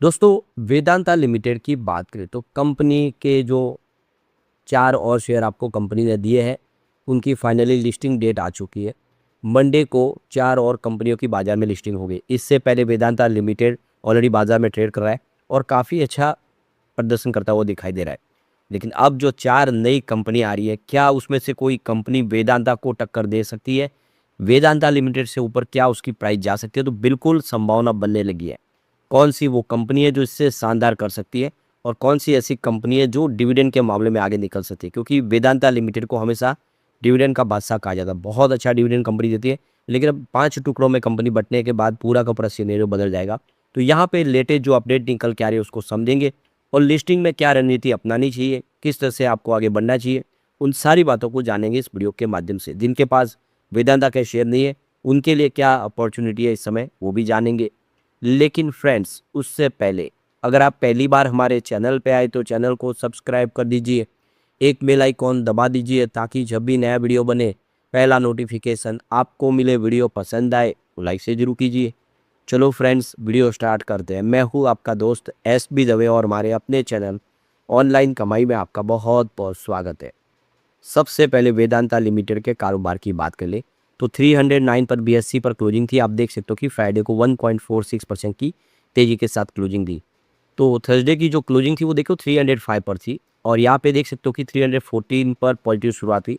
दोस्तों, वेदांता लिमिटेड की बात करें तो कंपनी के जो 4 और शेयर आपको कंपनी ने दिए हैं, उनकी फाइनली लिस्टिंग डेट आ चुकी है। मंडे को 4 और कंपनियों की बाज़ार में लिस्टिंग हो गई। इससे पहले वेदांता लिमिटेड ऑलरेडी बाज़ार में ट्रेड कर रहा है और काफ़ी अच्छा प्रदर्शन करता हुआ दिखाई दे रहा है। लेकिन अब जो 4 नई कंपनी आ रही है, क्या उसमें से कोई कंपनी वेदांता को टक्कर दे सकती है? वेदांता लिमिटेड से ऊपर क्या उसकी प्राइस जा सकती है? तो बिल्कुल संभावना बनने लगी है। कौन सी वो कंपनी है जो इससे शानदार कर सकती है और कौन सी ऐसी कंपनी है जो डिविडेंड के मामले में आगे निकल सकती है, क्योंकि वेदांता लिमिटेड को हमेशा डिविडेंड का बादशाह कहा जाता है। बहुत अच्छा डिविडेंड कंपनी देती है, लेकिन अब 5 टुकड़ों में कंपनी बंटने के बाद पूरा का पूरा सिनेरियो बदल जाएगा। तो यहाँ पे लेटेस्ट जो अपडेट निकल के आ रही है उसको समझेंगे और लिस्टिंग में क्या रणनीति अपनानी चाहिए, किस तरह से आपको आगे बढ़ना चाहिए, उन सारी बातों को जानेंगे इस वीडियो के माध्यम से। जिनके पास वेदांता के शेयर नहीं है उनके लिए क्या अपॉर्चुनिटी है इस समय, वो भी जानेंगे। लेकिन फ्रेंड्स, उससे पहले अगर आप पहली बार हमारे चैनल पे आए तो चैनल को सब्सक्राइब कर दीजिए, एक बेल आइकॉन दबा दीजिए ताकि जब भी नया वीडियो बने पहला नोटिफिकेशन आपको मिले। वीडियो पसंद आए तो लाइक से जरूर कीजिए। चलो फ्रेंड्स, वीडियो स्टार्ट करते हैं। मैं हूँ आपका दोस्त SB दवे और हमारे अपने चैनल ऑनलाइन कमाई में आपका बहुत बहुत स्वागत है। सबसे पहले वेदांता लिमिटेड के कारोबार की बात कर ले तो 309 पर BSE पर क्लोजिंग थी। आप देख सकते हो कि फ्राइडे को 1.46% की तेजी के साथ क्लोजिंग दी। तो थर्सडे की जो क्लोजिंग थी वो देखो 305 पर थी और यहाँ पे देख सकते हो कि 314 पर पॉजिटिव शुरुआत हुई।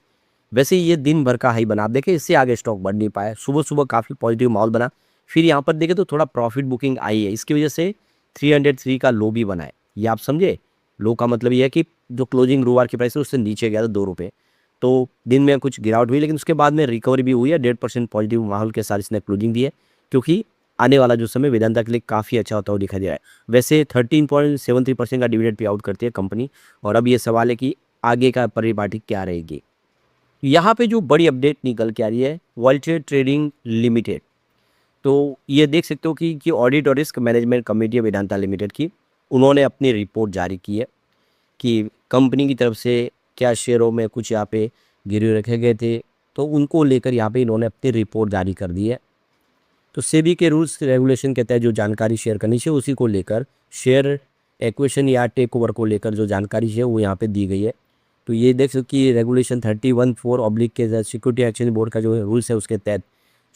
वैसे ये दिन भर का हाई बना, आप देखें इससे आगे स्टॉक बढ़ नहीं पाया। सुबह सुबह काफ़ी पॉजिटिव माहौल बना, फिर यहाँ पर देखें तो थोड़ा प्रॉफिट बुकिंग आई है, इसकी वजह से 303 का लो भी बना है। ये आप समझे, लो का मतलब ये है कि जो क्लोजिंग गुरुवार की प्राइस है उससे नीचे गया था 2 रुपये। तो दिन में कुछ गिरावट हुई लेकिन उसके बाद में रिकवरी भी हुई है। 1.5% पॉजिटिव माहौल के साथ इसने क्लोजिंग दी है, क्योंकि आने वाला जो समय वेदांता के लिए काफ़ी अच्छा होता हुआ दिखाई दे रहा है। वैसे 13.73% का डिविडेंड पे आउट करती है कंपनी और अब ये सवाल है कि आगे का परिपाटी क्या रहेगी। यहाँ पे जो बड़ी अपडेट निकल के आ रही है वॉल्टर ट्रेडिंग लिमिटेड, तो ये देख सकते हो कि ऑडिट और रिस्क मैनेजमेंट कमेटी है वेदांता लिमिटेड की, उन्होंने अपनी रिपोर्ट जारी की है कि कंपनी की तरफ से क्या शेयरों में कुछ यहाँ पे गिरवी रखे गए थे, तो उनको लेकर यहाँ पे इन्होंने अपनी रिपोर्ट जारी कर दी है। तो सेबी के रूल्स रेगुलेशन के तहत जो जानकारी शेयर करनी चाहिए उसी को लेकर शेयर एक्वेशन या टेक ओवर को लेकर जो जानकारी है वो यहाँ पे दी गई है। तो ये देख सकते कि रेगुलेशन 314 के सिक्योरिटी एक्सचेंज बोर्ड का जो रूल्स है उसके तहत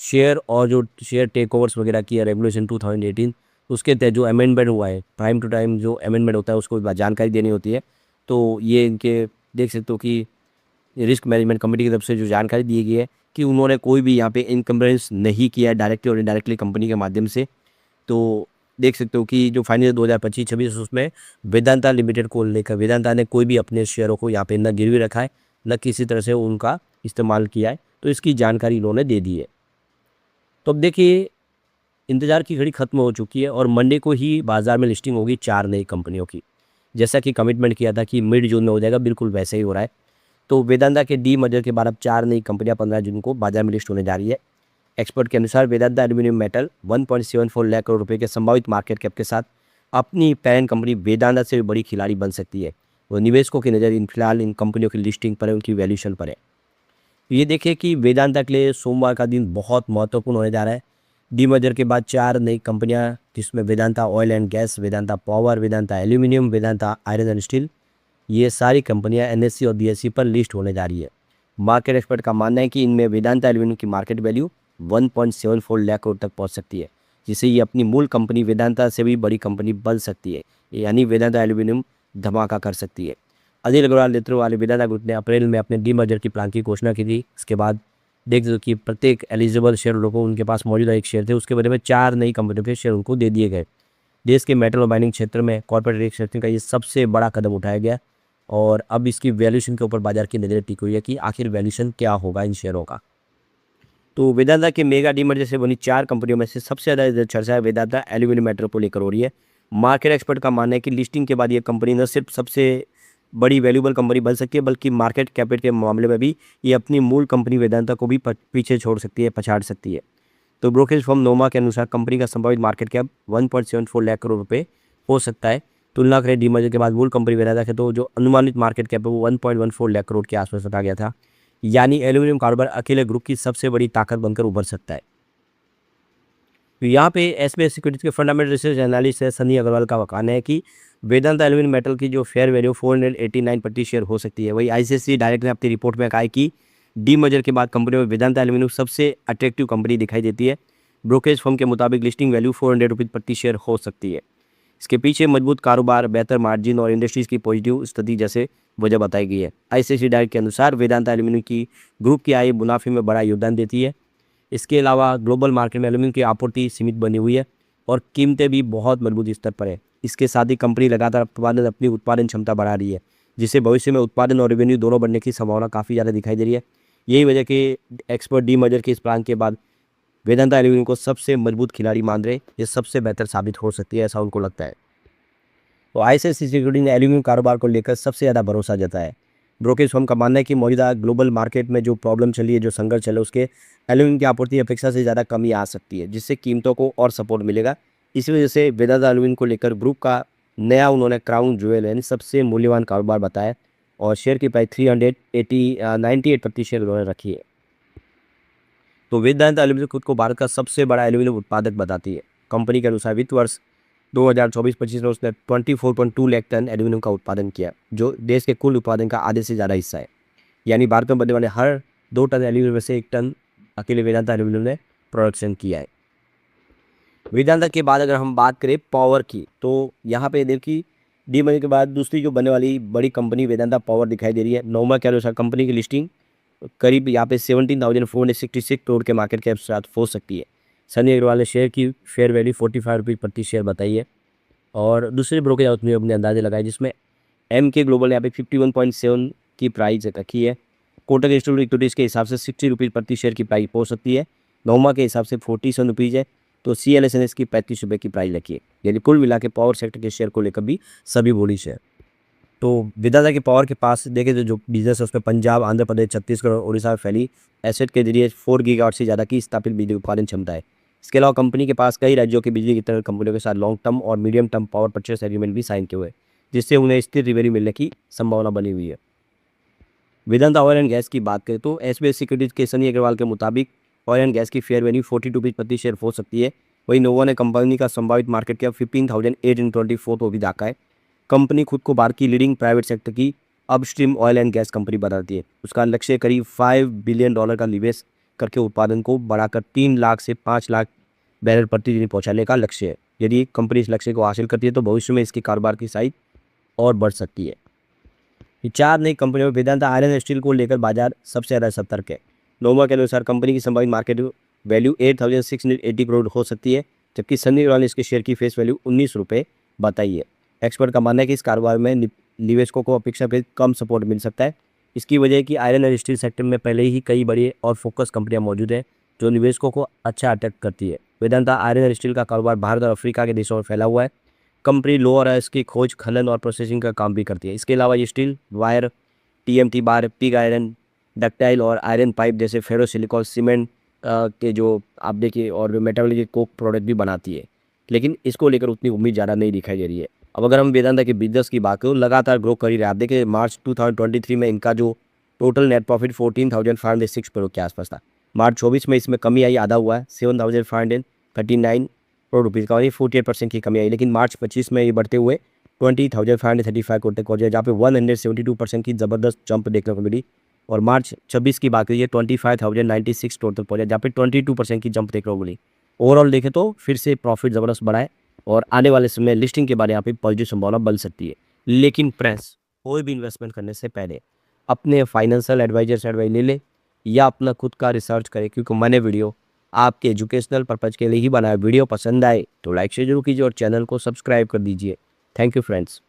शेयर और जो शेयर टेक ओवर्स वगैरह की है रेगुलेशन 2018 उसके तहत जो अमेंडमेंट हुआ है, टाइम टू टाइम जो अमेंडमेंट होता है उसको जानकारी देनी होती है। तो ये इनके देख सकते हो कि रिस्क मैनेजमेंट कमेटी की तरफ से जो जानकारी दी गई है कि उन्होंने कोई भी यहाँ पे इनकम्बरेंस नहीं किया है डायरेक्टली और इनडायरेक्टली कंपनी के माध्यम से। तो देख सकते हो कि जो फाइनेंस 2025-26 उसमें वेदांता लिमिटेड को लेकर वेदांता ने कोई भी अपने शेयरों को यहाँ पे न गिरवी रखा है, न किसी तरह से उनका इस्तेमाल किया है। तो इसकी जानकारी इन्होंने दे दी है। तो अब देखिए, इंतज़ार की घड़ी खत्म हो चुकी है और मंडे को ही बाज़ार में लिस्टिंग होगी 4 नई कंपनियों की। जैसा कि कमिटमेंट किया था कि मिड जून में हो जाएगा, बिल्कुल वैसे ही हो रहा है। तो वेदांता के डीमर्जर के बाद अब 4 नई कंपनियां 15 जून को बाजार में लिस्ट होने जा रही है। एक्सपर्ट के अनुसार वेदांता एल्यूमिनियम मेटल 1.74 लाख करोड़ रुपए के संभावित मार्केट कैप के साथ अपनी पैरेंट कंपनी वेदांता से भी बड़ी खिलाड़ी बन सकती है। वो निवेशकों की नज़र फिलहाल इन कंपनियों की लिस्टिंग पर है, उनकी वैल्यूएशन पर है। ये देखिए कि वेदांता के लिए सोमवार का दिन बहुत महत्वपूर्ण होने जा रहा है। डीमर्जर के बाद 4 नई कंपनियां, जिसमें Vedanta oil and gas, Vedanta power, Vedanta aluminium, Vedanta iron and steel, ये सारी कंपनियां NSE और BSE पर लिस्ट होने जा रही है। मार्केट एक्सपर्ट का मानना है कि इनमें वेदांता एल्यूमिनियम की मार्केट वैल्यू 1.74 लाख करोड़ तक पहुंच सकती है, जिससे ये अपनी मूल कंपनी वेदांता से भी बड़ी कंपनी बन सकती है, यानी वेदांता एल्यूमिनियम धमाका कर सकती है। अनिल अग्रवाल नेतृत्व वाले वेदांता ग्रुप ने अप्रैल में अपने डीमर्जर की प्लान की घोषणा की थी। इसके बाद देख दो कि प्रत्येक एलिजिबल शेयर होल्डर को उनके पास मौजूदा एक शेयर थे, उसके बदले में 4 नई कंपनियों के शेयर उनको दे दिए गए। देश के मेटल और माइनिंग क्षेत्र में कॉर्पोरेट रिस्ट्रक्चरिंग का ये सबसे बड़ा कदम उठाया गया और अब इसकी वैल्यूएशन के ऊपर बाजार की नज़रें टिकी हुई है कि आखिर वैल्यूएशन क्या होगा इन शेयरों का। तो वेदांता के मेगा डीमर्जर से बनी 4 कंपनियों में से सबसे ज़्यादा चर्चा है वेदांता एल्यूमिनियम मेटल को लेकर हो रही है। मार्केट एक्सपर्ट का मानना है कि लिस्टिंग के बाद ये कंपनी न सिर्फ सबसे बड़ी वैल्यूएबल कंपनी बन सकती है, बल्कि मार्केट कैपिटल के मामले में भी ये अपनी मूल कंपनी वेदांता को भी पीछे छोड़ सकती है, पछाड़ सकती है। तो ब्रोकरेज फर्म नोमा के अनुसार कंपनी का संभावित मार्केट कैप 1.74 लाख करोड़ रुपए हो सकता है। तुलना करें डीमर्जर के बाद मूल कंपनी वेदांता के, तो जो अनुमानित मार्केट कैप है वो 1.14 लाख करोड़ के आसपास रखा गया था। यानी एल्यूमिनियम कारोबार अकेले ग्रुप की सबसे बड़ी ताकत बनकर उभर सकता है। तो यहाँ पे एसबीआई सिक्योरिटीज के फंडामेंटल रिसर्च एनालिस्ट है सनी अग्रवाल का कहना है कि वेदांता एल्यूमिनियम मेटल की जो फेयर वैल्यू 489 प्रति शेयर हो सकती है। वही आईसीआईसीआई डायरेक्ट ने अपनी रिपोर्ट में कहा है कि डीमर्जर के बाद कंपनी में वेदांता एल्यूमिनियम सबसे अट्रैक्टिव कंपनी दिखाई देती है। ब्रोकरेज फर्म के मुताबिक लिस्टिंग वैल्यू 400 रुपये प्रति शेयर हो सकती है। इसके पीछे मजबूत कारोबार, बेहतर मार्जिन और इंडस्ट्रीज की पॉजिटिव स्थिति जैसे वजह बताई गई है। आईसीआईसीआई डायरेक्ट के अनुसार वेदांता एल्यूमिनियम की ग्रुप की आय मुनाफे में बड़ा योगदान देती है। इसके अलावा ग्लोबल मार्केट में एल्यूमिनियम की आपूर्ति सीमित बनी हुई है और कीमतें भी बहुत मजबूत स्तर पर है। इसके साथ ही कंपनी लगातार अपनी उत्पादन क्षमता बढ़ा रही है, जिससे भविष्य में उत्पादन और रेवेन्यू दोनों बढ़ने की संभावना काफ़ी ज़्यादा दिखाई दे रही है। यही वजह कि एक्सपर्ट डीमर्जर के इस प्लान के बाद वेदांता एल्यूमिनियम को सबसे मजबूत खिलाड़ी मान रहे, ये सबसे बेहतर साबित हो सकती है, ऐसा उनको लगता है। तो आईसीआईसीआई सिक्योरिटी ने एल्यूमिनियम कारोबार को लेकर सबसे ज़्यादा भरोसा जताया है। ब्रोकरेज फर्म का मानना है कि मौजूदा ग्लोबल मार्केट में जो प्रॉब्लम चली है, जो संघर्ष चल रहा है, उसके एल्यूमिनियम की आपूर्ति अपेक्षा से ज़्यादा कमी आ सकती है, जिससे कीमतों को और सपोर्ट मिलेगा। इसी वजह से वेदांता एल्यूमिनियम को लेकर ग्रुप का नया उन्होंने क्राउन ज्वेल यानी सबसे मूल्यवान कारोबार बताया और शेयर की प्राइस 98 प्रति शेयर उन्होंने रखी है। तो वेदांता एल्यूमिनियम खुद को भारत का सबसे बड़ा एल्यूमिनियम उत्पादक बताती है। कंपनी के अनुसार वित्त वर्ष 2024-25 में उसने 24.2 लाख टन एल्यूमिनियम का उत्पादन किया, जो देश के कुल उत्पादन का आधे से ज़्यादा हिस्सा है। यानी भारत में बनने वाले हर 2 टन एल्यूमिनियम में से 1 टन अकेले वेदांता एल्यूमिनियम ने प्रोडक्शन किया है। वेदांता के बाद अगर हम बात करें पावर की, तो यहाँ पे देखिए डीमर्जर के बाद दूसरी जो बनने वाली बड़ी कंपनी वेदांता पावर दिखाई दे रही है। नोमा के अनुसार कंपनी की लिस्टिंग करीब यहाँ पे 17,466 करोड़ के मार्केट कैप साथ हो सकती है। सनी अग्रवाल ने शेयर की फेयर वैल्यू 45 रुपये प्रति शेयर बताई है और दूसरे ब्रोकर हाउस ने अपने अंदाजे लगाए, जिसमें एम के ग्लोबल ने यहाँ पे 51.7 की प्राइस रखी है। कोटक इंस्टीट्यूट इक्विटीज़ के हिसाब से 60 रुपये प्रति शेयर की प्राइस हो सकती है। नोमा के हिसाब से 47 रुपीज़ है, तो CLSNS की 35 रुपये की प्राइस रखी है। यानी कुल मिला के पावर सेक्टर के शेयर को लेकर भी सभी बुलिश है। तो वेदांता के पावर के पास देखें तो जो बिजनेस है उसमें पंजाब, आंध्र प्रदेश, छत्तीसगढ़ और उड़ीसा में फैली एसेट के जरिए 4 गीगावाट से ज़्यादा की स्थापित बिजली उत्पादन क्षमता है। इसके अलावा कंपनी के पास कई राज्यों की बिजली वितरण कंपनियों के साथ लॉन्ग टर्म और medium term power purchase agreement भी साइन किए हुए हैं, जिससे उन्हें स्थिर रिवेन्यू मिलने की संभावना बनी हुई है। वेदांता ऑयल एंड गैस की बात करें तो एसबीआई सिक्योरिटीज के सनी अग्रवाल के मुताबिक ऑयल एंड गैस की फेयर वैल्यू 42 रुपये प्रति शेयर हो सकती है। वहीं नोवा ने कंपनी का संभावित मार्केट कैप 15,824 को भी दाका है। कंपनी खुद को भारत की लीडिंग प्राइवेट सेक्टर की upstream oil and gas company बनाती है। उसका लक्ष्य करीब $5 बिलियन का निवेश करके उत्पादन को बढ़ाकर 3 लाख से 5 लाख बैरल प्रतिदिन पहुंचाने का लक्ष्य है। यदि कंपनी इस लक्ष्य को हासिल करती है तो भविष्य में इसकी कारोबार की साइज और बढ़ सकती है। ये 4 नई कंपनियों में वेदांता आयरन एंड स्टील को लेकर बाजार सबसे ज़्यादा सतर्क है। नोमा के अनुसार कंपनी की संभावित मार्केट वैल्यू 8,680 करोड़ हो सकती है, जबकि सनी अग्रवाल ने इसके शेयर की फेस वैल्यू 19 रुपये बताई है। एक्सपर्ट का मानना है कि इस कारोबार में निवेशकों को अपेक्षाकृत कम सपोर्ट मिल सकता है। इसकी वजह है कि आयरन एंड स्टील सेक्टर में पहले ही कई बड़ी और फोकस कंपनियां मौजूद हैं, जो निवेशकों को अच्छा अट्रैक्ट करती है। वेदांता आयरन एंड स्टील का कारोबार भारत और अफ्रीका के देशों में फैला हुआ है। कंपनी लोअर आयर्स की खोज, खनन और प्रोसेसिंग का काम भी करती है। इसके अलावा ये स्टील, वायर, TMT बार, पिग आयरन, डक्टाइल और आयरन पाइप जैसे फेरो सिलिकॉन, सीमेंट के जो आप देखिए और मेटालॉजी कोक प्रोडक्ट भी बनाती है, लेकिन इसको लेकर उतनी उम्मीद ज़्यादा नहीं दिखाई दे रही है। अब अगर हम वेदांता के बिजनेस की बात करें, लगातार ग्रो कर ही रहे हैं। आप देखिए मार्च 2023 में इनका जो टोटल नेट प्रॉफिट 14,506 करोड़ के आसपास था। मार्च 24 में इसमें कमी आई, आधा हुआ है, 7,539 करोड़ रुपीज़ का, और 48% की कमी आई। लेकिन मार्च 25 में ये बढ़ते हुए 20,535 करोड़ तक पहुंचे, जहाँ पे 172% की ज़बरदस्त जंप देखने को मिली। और मार्च 26 की बात करिए 25,096 करोड़ तक पहुंचा, जहाँ पे 22% की जंप देखने को मिली। ओवरऑल देखें तो फिर से प्रॉफिट ज़बरदस्त बढ़ा है और आने वाले समय लिस्टिंग के बाद यहाँ पे पॉजिटिव संभावना बन सकती है। लेकिन फ्रेंड्स, कोई भी इन्वेस्टमेंट करने से पहले अपने फाइनेंशियल एडवाइजर से एडवाइस ले ले या अपना खुद का रिसर्च करें, क्योंकि मैंने वीडियो आपके एजुकेशनल पर्पज़ के लिए ही बनाया। वीडियो पसंद आए तो लाइक शेयर जरूर कीजिए और चैनल को सब्सक्राइब कर दीजिए। Thank you friends.